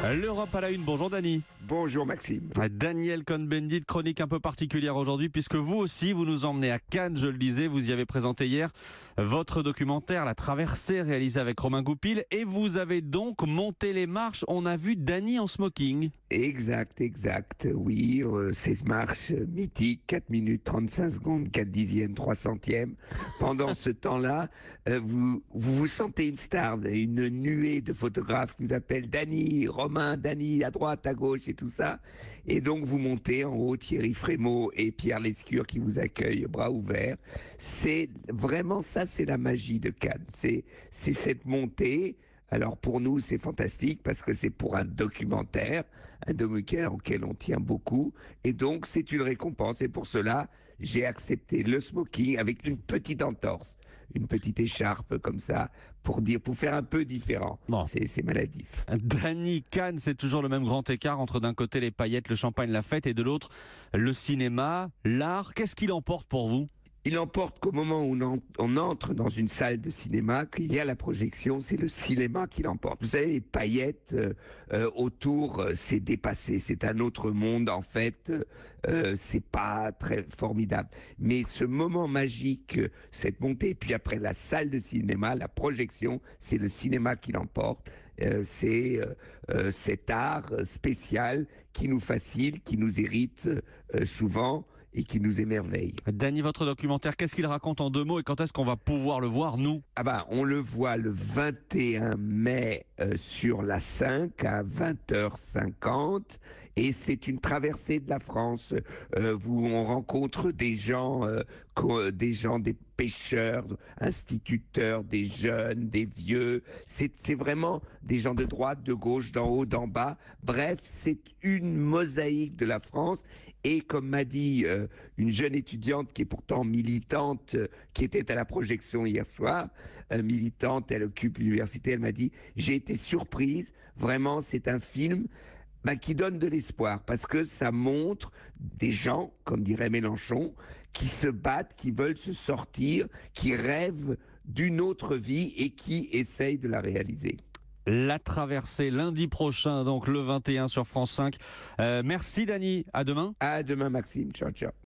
L'Europe à la une, bonjour Dany. Bonjour Maxime. Daniel Cohn-Bendit, chronique un peu particulière aujourd'hui puisque vous aussi vous nous emmenez à Cannes, je le disais, vous y avez présenté hier votre documentaire La Traversée réalisé avec Romain Goupil et vous avez donc monté les marches, on a vu Dany en smoking. Exact. Oui, ces marches mythiques, 4 minutes 35 secondes, 4 dixièmes, 3 centièmes. Pendant ce temps-là, vous sentez une star, vous avez une nuée de photographes qui vous appellent Dany, Romain, Dany, à droite, à gauche et tout ça. Et donc vous montez en haut, Thierry Frémaux et Pierre Lescure qui vous accueillent bras ouverts. C'est vraiment ça, c'est la magie de Cannes. C'est cette montée. Alors pour nous, c'est fantastique parce que c'est pour un documentaire auquel on tient beaucoup. Et donc, c'est une récompense. Et pour cela, j'ai accepté le smoking avec une petite entorse, une petite écharpe comme ça, pour faire un peu différent. Bon. C'est maladif. Dany, Cannes, c'est toujours le même grand écart entre d'un côté les paillettes, le champagne, la fête et de l'autre le cinéma, l'art. Qu'est-ce qu'il emporte pour vous ? Il emporte qu'au moment où on entre dans une salle de cinéma, qu'il y a la projection, c'est le cinéma qui l'emporte. Vous savez, les paillettes autour, c'est dépassé, c'est un autre monde en fait, c'est pas très formidable. Mais ce moment magique, cette montée, puis après la salle de cinéma, la projection, c'est le cinéma qui l'emporte. C'est cet art spécial qui nous fascine, qui nous irrite souvent, et qui nous émerveille. Dany, votre documentaire, qu'est-ce qu'il raconte en 2 mots et quand est-ce qu'on va pouvoir le voir, nous ? On le voit le 21 mai sur la 5 à 20h50 et c'est une traversée de la France où on rencontre des gens, des pêcheurs, instituteurs, des jeunes, des vieux. C'est vraiment des gens de droite, de gauche, d'en haut, d'en bas. Bref, c'est une mosaïque de la France. Et comme m'a dit une jeune étudiante qui est pourtant militante, qui était à la projection hier soir, militante, elle occupe l'université, elle m'a dit « J'ai été surprise, vraiment c'est un film qui donne de l'espoir parce que ça montre des gens, comme dirait Mélenchon, qui se battent, qui veulent se sortir, qui rêvent d'une autre vie et qui essayent de la réaliser. » La Traversée, lundi prochain, donc le 21 sur France 5. Merci Dany, à demain. À demain Maxime, ciao.